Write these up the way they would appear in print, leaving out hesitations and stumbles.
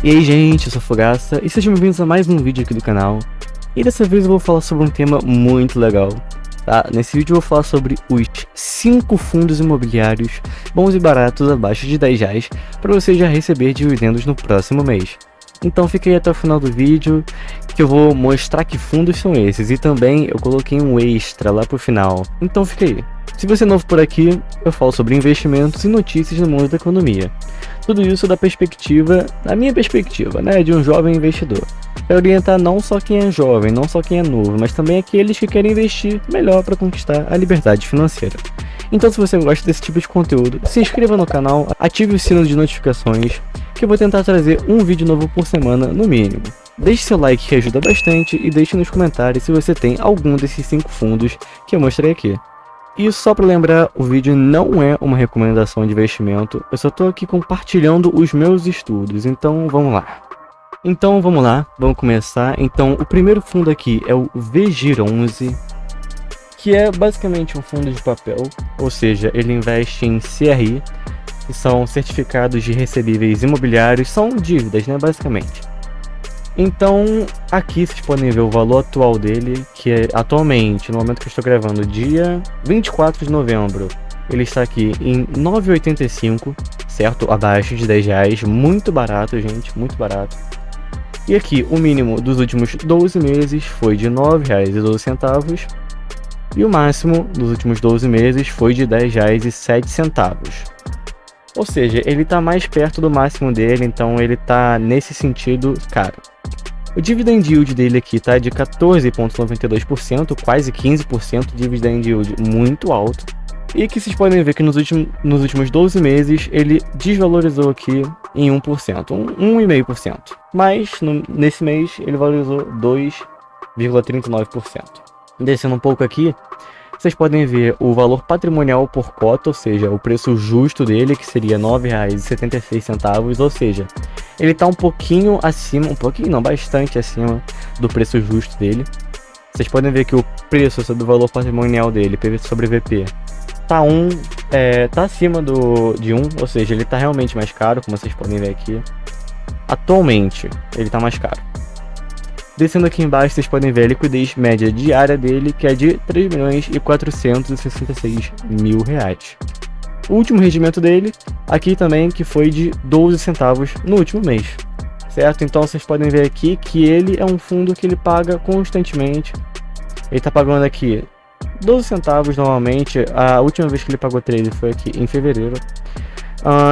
E aí gente, eu sou Fogaça e sejam bem-vindos a mais um vídeo aqui do canal. E dessa vez eu vou falar sobre um tema muito legal, tá? Nesse vídeo eu vou falar sobre os 5 fundos imobiliários bons e baratos abaixo de R$10 para você já receber dividendos no próximo mês. Então fique aí até o final do vídeo que eu vou mostrar que fundos são esses e também eu coloquei um extra lá pro final, então fica aí. Se você é novo por aqui, eu falo sobre investimentos e notícias no mundo da economia. Tudo isso da minha perspectiva, né, de um jovem investidor. Para orientar não só quem é jovem, não só quem é novo, mas também aqueles que querem investir melhor para conquistar a liberdade financeira. Então se você gosta desse tipo de conteúdo, se inscreva no canal, ative o sino de notificações, que eu vou tentar trazer um vídeo novo por semana no mínimo. Deixe seu like que ajuda bastante e deixe nos comentários se você tem algum desses 5 fundos que eu mostrei aqui. E só para lembrar, o vídeo não é uma recomendação de investimento, eu só estou aqui compartilhando os meus estudos, então vamos lá. Vamos começar. Então o primeiro fundo aqui é o VGIR11, que é basicamente um fundo de papel, ou seja, ele investe em CRI, que são certificados de recebíveis imobiliários, são dívidas, né, basicamente. Então aqui vocês podem ver o valor atual dele, que é atualmente, no momento que eu estou gravando, dia 24 de novembro, ele está aqui em 9,85, certo? Abaixo de R$10, muito barato, gente, muito barato. E aqui o mínimo dos últimos 12 meses foi de R$ 9,12 e o máximo dos últimos 12 meses foi de R$ 10,07. Ou seja, ele está mais perto do máximo dele, então ele está nesse sentido caro. O dividend yield dele aqui está de 14,92%, quase 15%, dividend yield muito alto. E que vocês podem ver que nos últimos 12 meses ele desvalorizou aqui em 1%, 1,5%. Mas nesse mês ele valorizou 2,39%. Descendo um pouco aqui, vocês podem ver o valor patrimonial por cota, ou seja, o preço justo dele, que seria R$ 9,76, ou seja, ele está um pouquinho acima, bastante acima do preço justo dele. Vocês podem ver que o preço do valor patrimonial dele, PV sobre VP, tá acima de 1, ou seja, ele está realmente mais caro, como vocês podem ver aqui. Atualmente, ele está mais caro. Descendo aqui embaixo, vocês podem ver a liquidez média diária dele, que é de R$ 3.466.000. O último rendimento dele, aqui também, que foi de 12 centavos no último mês, certo? Então vocês podem ver aqui que ele é um fundo que ele paga constantemente. Ele está pagando aqui 12 centavos normalmente, a última vez que ele pagou 13 foi aqui em fevereiro.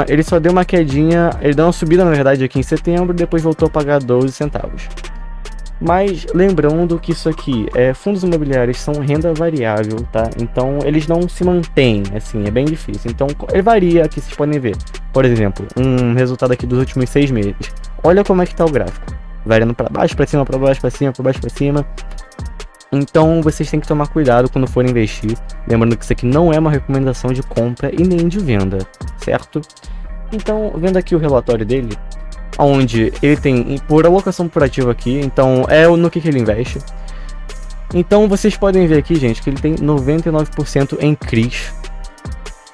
Ele só deu uma quedinha, ele deu uma subida na verdade aqui em setembro, depois voltou a pagar 12 centavos. Mas lembrando que isso aqui, fundos imobiliários são renda variável, tá? Então eles não se mantêm, assim, é bem difícil. Então ele varia aqui, vocês podem ver. Por exemplo, um resultado aqui dos últimos 6 meses. Olha como é que tá o gráfico. Variando para baixo, para cima, para baixo, para cima, para baixo, para cima. Então vocês têm que tomar cuidado quando forem investir. Lembrando que isso aqui não é uma recomendação de compra e nem de venda, certo? Então, vendo aqui o relatório dele, onde ele tem por alocação por ativo aqui, então é no que ele investe. Então vocês podem ver aqui, gente, que ele tem 99% em CRIs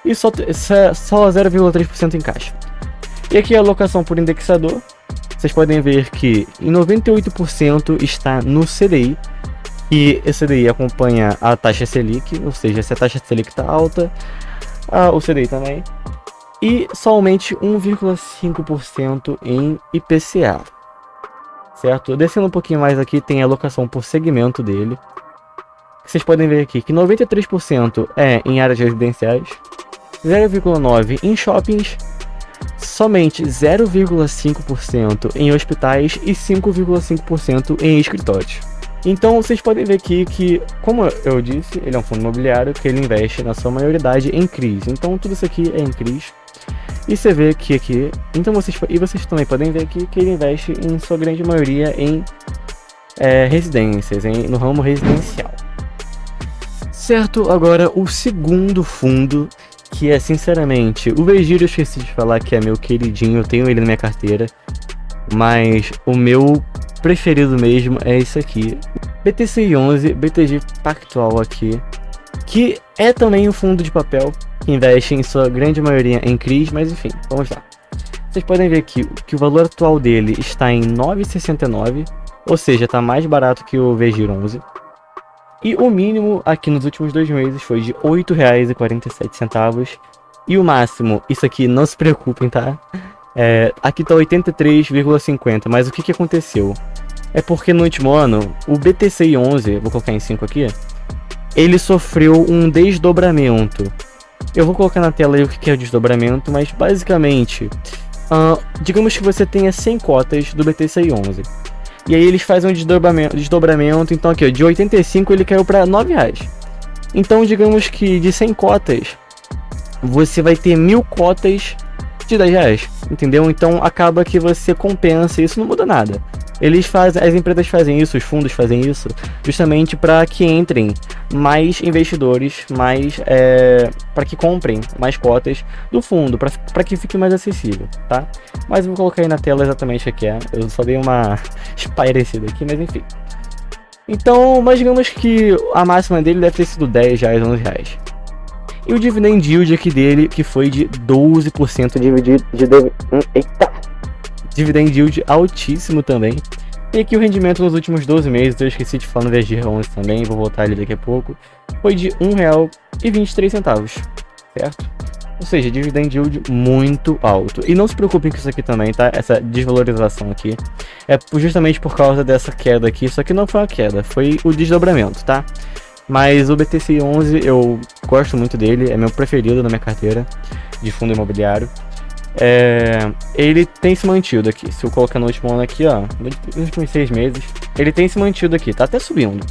e só 0,3% em caixa. E aqui a alocação por indexador, vocês podem ver que em 98% está no CDI, e esse CDI acompanha a taxa Selic, ou seja, se a taxa Selic está alta, o CDI também. E somente 1,5% em IPCA, certo? Descendo um pouquinho mais aqui, tem a alocação por segmento dele. Vocês podem ver aqui que 93% é em áreas residenciais, 0,9% em shoppings, somente 0,5% em hospitais e 5,5% em escritórios. Então vocês podem ver aqui que, como eu disse, ele é um fundo imobiliário que ele investe na sua maioridade em CRIs. Então tudo isso aqui é em CRIs. E você vê que aqui, então vocês também podem ver aqui que ele investe em sua grande maioria em residências, no ramo residencial. Certo, agora o segundo fundo, que é sinceramente, o VGIR eu esqueci de falar que é meu queridinho, eu tenho ele na minha carteira, mas o meu preferido mesmo é esse aqui, BTCI11, BTG Pactual aqui, que é também um fundo de papel, que investe em sua grande maioria em CRIs, mas enfim, vamos lá. Vocês podem ver aqui que o valor atual dele está em 9,69, ou seja, está mais barato que o VGIR11. E o mínimo aqui nos últimos 2 meses foi de R$ 8,47. E o máximo, isso aqui não se preocupem, tá? Aqui tá 83,50, mas o que aconteceu? É porque no último ano, o BTCI11, vou colocar em 5 aqui, ele sofreu um desdobramento. Eu vou colocar na tela aí o que é o desdobramento, mas basicamente, digamos que você tenha 100 cotas do BTCI11. E aí eles fazem um desdobramento, então aqui ó, de 85 ele caiu para R$ 9,00. Então digamos que de 100 cotas, você vai ter 1000 cotas de R$ 10,00, entendeu? Então acaba que você compensa, isso não muda nada. As empresas fazem isso, os fundos fazem isso, justamente para que entrem mais investidores, para que comprem mais cotas do fundo, para que fique mais acessível, tá? Mas eu vou colocar aí na tela exatamente o que é. Eu só dei uma espairecida aqui, mas enfim. Então, mas digamos que a máxima dele deve ter sido R$ 10,00, R$ 11,00. E o dividend yield aqui dele, que foi de 12% dividend yield altíssimo também. E aqui o rendimento nos últimos 12 meses, eu esqueci de falar no VGIR11 também, vou voltar ali daqui a pouco, foi de R$ 1,23, certo? Ou seja, dividend yield muito alto. E não se preocupem com isso aqui também, tá? Essa desvalorização aqui é justamente por causa dessa queda aqui. Isso aqui não foi uma queda, foi o desdobramento, tá? Mas o BTCI11 eu gosto muito dele, é meu preferido na minha carteira de fundo imobiliário. Ele tem se mantido aqui. Se eu colocar no último ano aqui, ó, nos últimos 6 meses, ele tem se mantido aqui, tá até subindo.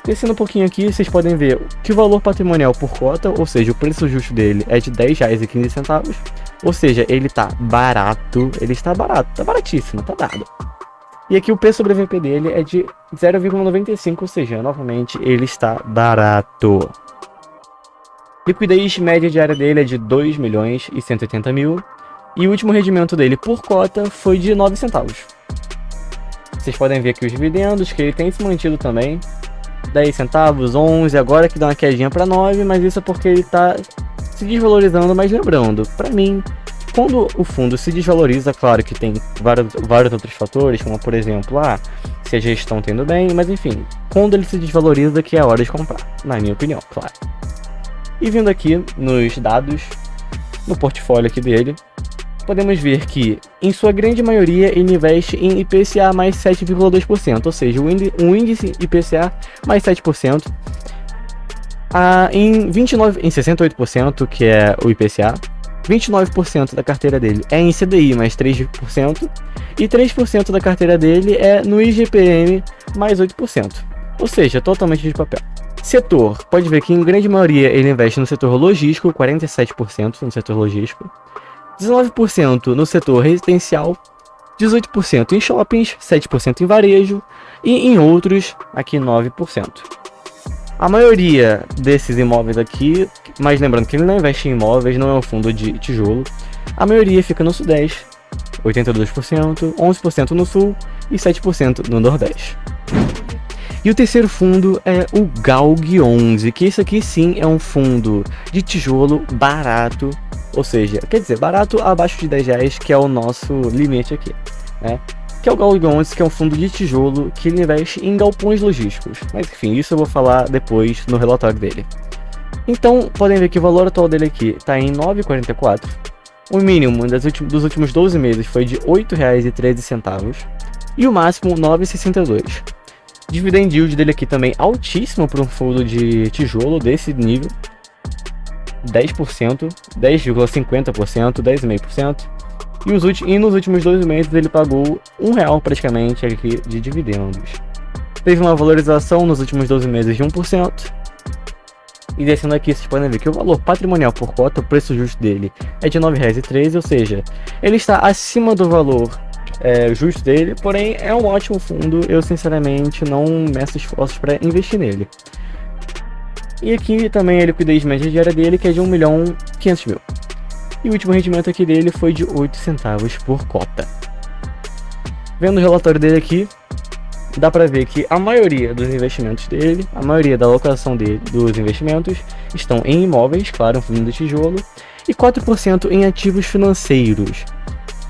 Descendo um pouquinho aqui, vocês podem ver que o valor patrimonial por cota, ou seja, o preço justo dele é de R$ 10,15, ou seja, ele tá barato, tá baratíssimo, tá dado. E aqui o P sobre VP dele é de 0,95, ou seja, novamente ele está barato. Liquidez média diária dele é de 2.180.000 e o último rendimento dele por cota foi de 9 centavos. Vocês podem ver aqui os dividendos, que ele tem se mantido também. 10 centavos, 11, agora que dá uma quedinha para 9, mas isso é porque ele está se desvalorizando. Mas lembrando, para mim, quando o fundo se desvaloriza, claro que tem vários outros fatores, como por exemplo, se a gestão está indo bem, mas enfim, quando ele se desvaloriza que é a hora de comprar, na minha opinião, claro. E vindo aqui nos dados, no portfólio aqui dele, podemos ver que, em sua grande maioria, ele investe em IPCA mais 7,2%, ou seja, um índice IPCA mais 7%, em 68%, que é o IPCA, 29% da carteira dele é em CDI mais 3%, e 3% da carteira dele é no IGPM mais 8%, ou seja, totalmente de papel. Setor, pode ver que em grande maioria ele investe no setor logístico, 47% no setor logístico, 19% no setor residencial, 18% em shoppings, 7% em varejo e em outros, aqui 9%. A maioria desses imóveis aqui, mas lembrando que ele não investe em imóveis, não é um fundo de tijolo, a maioria fica no Sudeste, 82%, 11% no Sul e 7% no Nordeste. E o terceiro fundo é o GALG11, que esse aqui sim é um fundo de tijolo barato, ou seja, quer dizer, barato abaixo de R$ 10,00, que é o nosso limite aqui, né? Que é o GALG11, que é um fundo de tijolo que ele investe em galpões logísticos. Mas enfim, isso eu vou falar depois no relatório dele. Então, podem ver que o valor atual dele aqui está em 9,44. O mínimo dos últimos 12 meses foi de R$ 8,13 e o máximo 9,62. Dividend yield dele aqui também altíssimo para um fundo de tijolo desse nível, 10%, 10,50%, 10,5%. E nos últimos 12 meses ele pagou R$ 1 praticamente aqui de dividendos. Teve uma valorização nos últimos 12 meses de 1%. E descendo aqui, vocês podem ver que o valor patrimonial por cota, o preço justo dele, é de R$ 9,13, ou seja, ele está acima do valor justo dele, porém é um ótimo fundo. Eu sinceramente não meço esforços para investir nele. E aqui também a liquidez média diária dele, que é de 1.500.000. E o último rendimento aqui dele foi de 8 centavos por cota. Vendo o relatório dele aqui, dá pra ver que a maioria dos investimentos dele, a maioria da alocação dele, dos investimentos, estão em imóveis, claro, um fundo de tijolo, e 4% em ativos financeiros.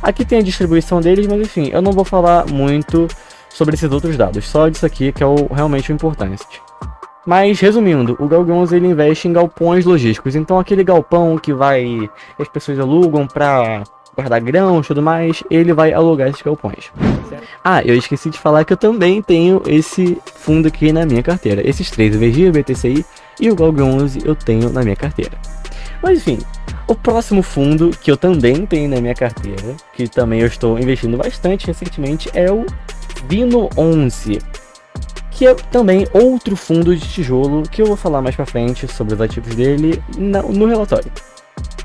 Aqui tem a distribuição deles, mas enfim, eu não vou falar muito sobre esses outros dados, só disso aqui que é realmente o importante. Mas, resumindo, o Gal11 ele investe em galpões logísticos, então aquele galpão que as pessoas alugam para guardar grãos e tudo mais, ele vai alugar esses galpões. Ah, eu esqueci de falar que eu também tenho esse fundo aqui na minha carteira. Esses três, o VG, o BTCI e o Gal11 eu tenho na minha carteira. Mas enfim, o próximo fundo que eu também tenho na minha carteira, que também eu estou investindo bastante recentemente, é o Vino11, que é também outro fundo de tijolo que eu vou falar mais pra frente sobre os ativos dele no relatório.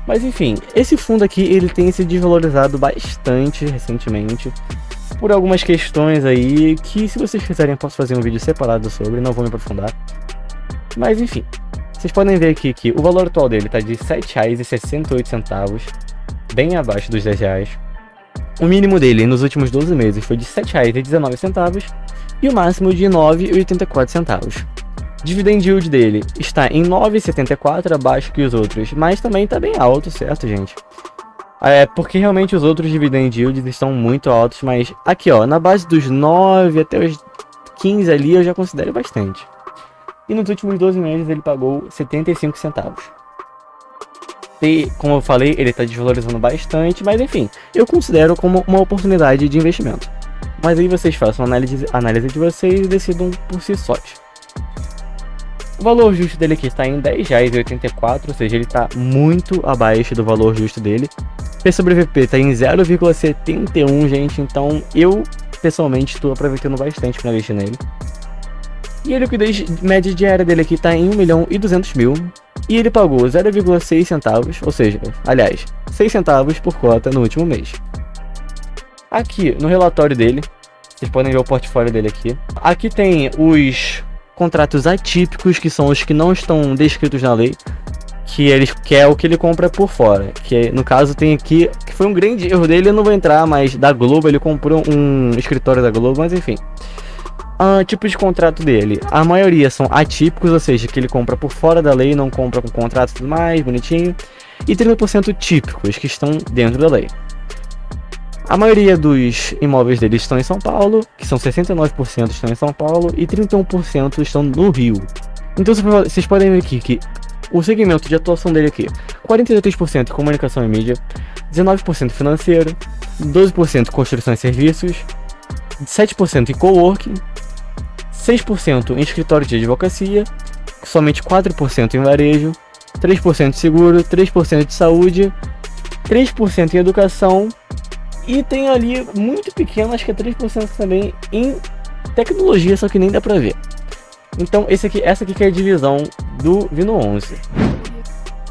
Mas enfim, esse fundo aqui ele tem se desvalorizado bastante recentemente por algumas questões aí que, se vocês quiserem, eu posso fazer um vídeo separado sobre, não vou me aprofundar. Mas enfim, vocês podem ver aqui que o valor atual dele está de R$ 7,68, bem abaixo dos R$10. O mínimo dele nos últimos 12 meses foi de R$ 7,19 e o máximo de R$ 9,84. Dividend yield dele está em 9,74, abaixo que os outros, mas também está bem alto, certo, gente? É porque realmente os outros dividend yields estão muito altos, mas aqui ó, na base dos 9 até os 15 ali eu já considero bastante. E nos últimos 12 meses ele pagou 75 centavos. E, como eu falei, ele está desvalorizando bastante, mas enfim, eu considero como uma oportunidade de investimento. Mas aí vocês façam a análise de vocês e decidam por si sós. O valor justo dele aqui está em R$10,84, ou seja, ele está muito abaixo do valor justo dele. P sobre VP está em 0,71, gente, então eu pessoalmente estou aproveitando bastante para investir nele. E a liquidez média diária dele aqui está em 1.200.000 e ele pagou 0,6 centavos, ou seja, aliás, 6 centavos por cota no último mês. Aqui no relatório dele, vocês podem ver o portfólio dele aqui. Aqui tem os contratos atípicos, que são os que não estão descritos na lei, que é o que ele compra por fora, que no caso tem aqui, que foi um grande erro dele, eu não vou entrar, mas da Globo, ele comprou um escritório da Globo, mas enfim. Tipo de contrato dele, a maioria são atípicos, ou seja, que ele compra por fora da lei, não compra com contrato e tudo mais, bonitinho, e 30% típicos, que estão dentro da lei. A maioria dos imóveis dele estão em São Paulo, que são 69% estão em São Paulo e 31% estão no Rio. Então vocês podem ver aqui que o segmento de atuação dele aqui, 43% comunicação e mídia, 19% financeiro, 12% construção e serviços, 7% em coworking, 6% em escritório de advocacia, somente 4% em varejo, 3% de seguro, 3% de saúde, 3% em educação e tem ali muito pequeno, acho que é 3% também em tecnologia, só que nem dá pra ver. Então essa aqui que é a divisão do Vino11.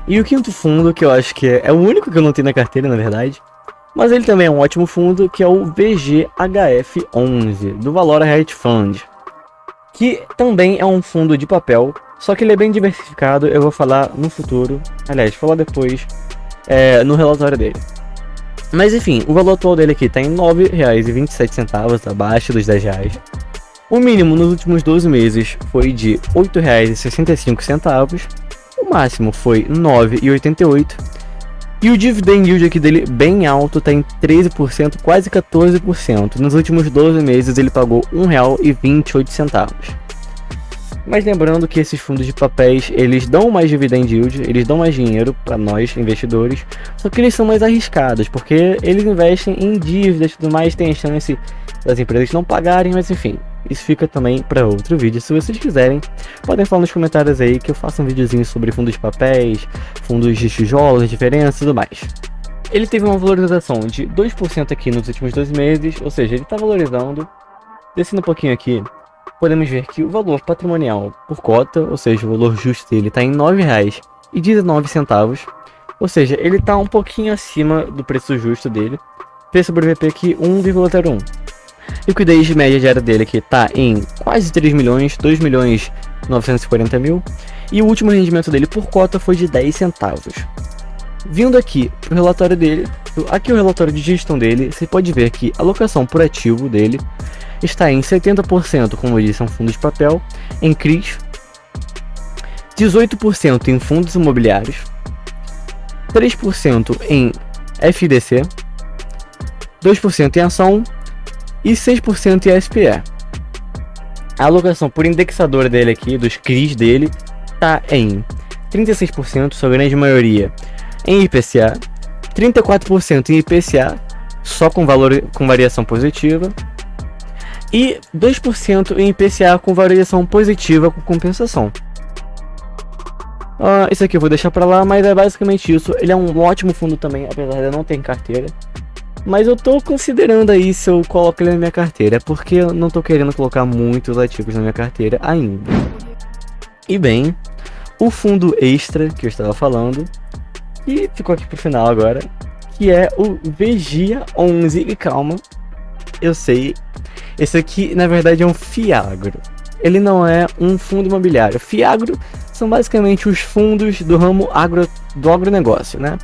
E o quinto fundo, que eu acho que é o único que eu não tenho na carteira, na verdade, mas ele também é um ótimo fundo, que é o VGHF11, do Valora Hedge Fund, que também é um fundo de papel, só que ele é bem diversificado, eu vou falar no futuro, aliás, vou falar depois, no relatório dele. Mas enfim, o valor atual dele aqui está em R$ 9,27, abaixo dos R$10. O mínimo nos últimos 12 meses foi de R$ 8,65, o máximo foi R$ 9,88. E o dividend yield aqui dele bem alto, está em 13%, quase 14%. Nos últimos 12 meses ele pagou R$ 1,28. Mas lembrando que esses fundos de papéis, eles dão mais dividend yield, eles dão mais dinheiro para nós investidores, só que eles são mais arriscados, porque eles investem em dívidas e tudo mais, tem a chance das empresas não pagarem, mas enfim, isso fica também para outro vídeo. Se vocês quiserem, podem falar nos comentários aí que eu faço um videozinho sobre fundos de papéis, fundos de tijolos, diferenças e tudo mais. Ele teve uma valorização de 2% aqui nos últimos 2 meses, ou seja, ele está valorizando. Descendo um pouquinho aqui, podemos ver que o valor patrimonial por cota, ou seja, o valor justo dele está em R$ 9,19, ou seja, ele está um pouquinho acima do preço justo dele. P sobre VP aqui 1,01. Liquidez média diária dele aqui está em quase 3 milhões, 2.940.000, e o último rendimento dele por cota foi de 10 centavos. Vindo aqui pro relatório dele, aqui é o relatório de gestão dele, você pode ver que a alocação por ativo dele está em 70%, como eu disse, são fundos de papel, em CRIs, 18% em fundos imobiliários, 3% em FDC, 2% em ação e 6% em SPE. A alocação por indexador dele aqui, dos CRIs dele, está em 36%, sua grande maioria em IPCA, 34% em IPCA, só com variação positiva, e 2% em IPCA com variação positiva com compensação. Isso aqui eu vou deixar pra lá, mas é basicamente isso. Ele é um ótimo fundo também, apesar de eu não ter em carteira. Mas eu tô considerando aí se eu coloco ele na minha carteira, porque eu não tô querendo colocar muitos ativos na minha carteira ainda. E bem, o fundo extra que eu estava falando, e ficou aqui pro final agora, que é o Vigia 11. E calma, eu sei, esse aqui na verdade é um Fiagro. Ele não é um fundo imobiliário. Fiagro são basicamente os fundos do ramo do agronegócio, né?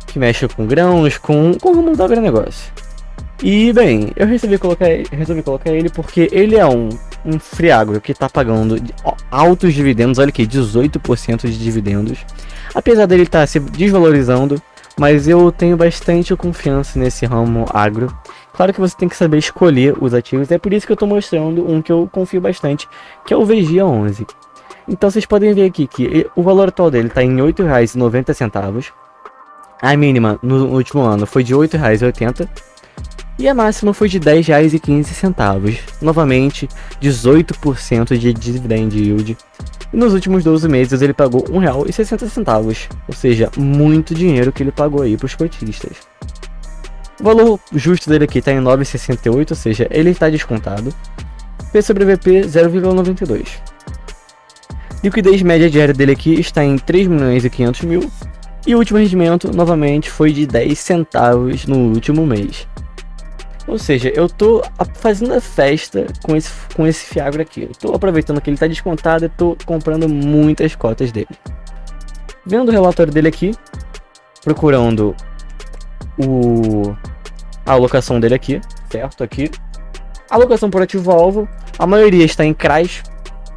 Que mexe com grãos, com o ramo do agronegócio. E bem, eu resolvi colocar ele porque ele é um Fiagro que está pagando altos dividendos. Olha aqui, 18% de dividendos. Apesar dele estar se desvalorizando, mas eu tenho bastante confiança nesse ramo agro. Claro que você tem que saber escolher os ativos, é por isso que eu estou mostrando um que eu confio bastante, que é o Vigia 11. Então vocês podem ver aqui que o valor atual dele está em R$ 8,90. A mínima no último ano foi de R$ 8,80 e a máxima foi de R$ 10,15. Novamente, 18% de dividend yield. E nos últimos 12 meses ele pagou R$ 1,60, ou seja, muito dinheiro que ele pagou aí para os cotistas. O valor justo dele aqui está em 9,68, ou seja, ele está descontado. P sobre VP 0,92. Liquidez média diária dele aqui está em 3.500.000. E o último rendimento, novamente, foi de 10 centavos no último mês. Ou seja, eu tô fazendo a festa com esse Fiagro aqui. Eu tô aproveitando que ele está descontado e tô comprando muitas cotas dele. Vendo o relatório dele aqui, procurando a alocação dele aqui, certo? Aqui. A alocação por ativo-alvo, a maioria está em CRAs,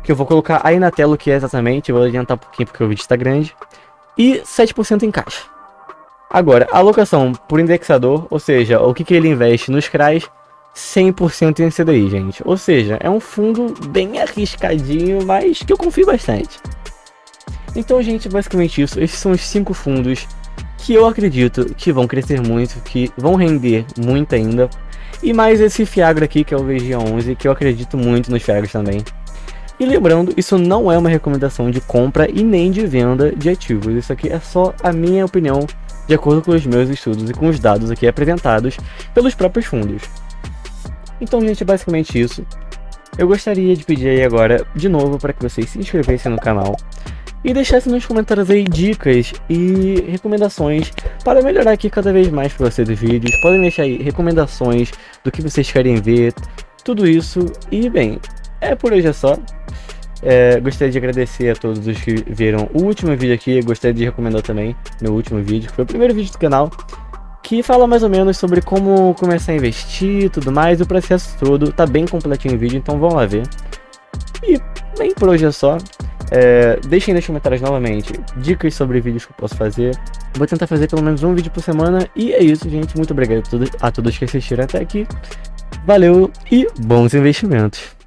que eu vou colocar aí na tela o que é exatamente, eu vou adiantar um pouquinho porque o vídeo está grande. E 7% em caixa. Agora, a alocação por indexador, ou seja, o que ele investe nos CRAs, 100% em CDI, gente. Ou seja, é um fundo bem arriscadinho, mas que eu confio bastante. Então, gente, basicamente isso. Esses são os 5 fundos que eu acredito que vão crescer muito, que vão render muito ainda. E mais esse Fiagro aqui, que é o Vigia 11, que eu acredito muito nos Fiagros também. E lembrando, isso não é uma recomendação de compra e nem de venda de ativos. Isso aqui é só a minha opinião, de acordo com os meus estudos e com os dados aqui apresentados pelos próprios fundos. Então, gente, é basicamente isso. Eu gostaria de pedir aí agora, de novo, para que vocês se inscrevessem no canal e deixassem nos comentários aí dicas e recomendações para melhorar aqui cada vez mais para vocês os vídeos. Podem deixar aí recomendações do que vocês querem ver, tudo isso. E bem, por hoje é só. Gostaria de agradecer a todos os que viram o último vídeo aqui. Gostaria de recomendar também meu último vídeo, que foi o primeiro vídeo do canal, que fala mais ou menos sobre como começar a investir e tudo mais. O processo todo tá bem completinho o vídeo, então vão lá ver. E bem, por hoje é só. Deixem nos comentários novamente dicas sobre vídeos que eu posso fazer. Vou tentar fazer pelo menos um vídeo por semana. E é isso, gente. Muito obrigado a todos que assistiram até aqui. Valeu e bons investimentos!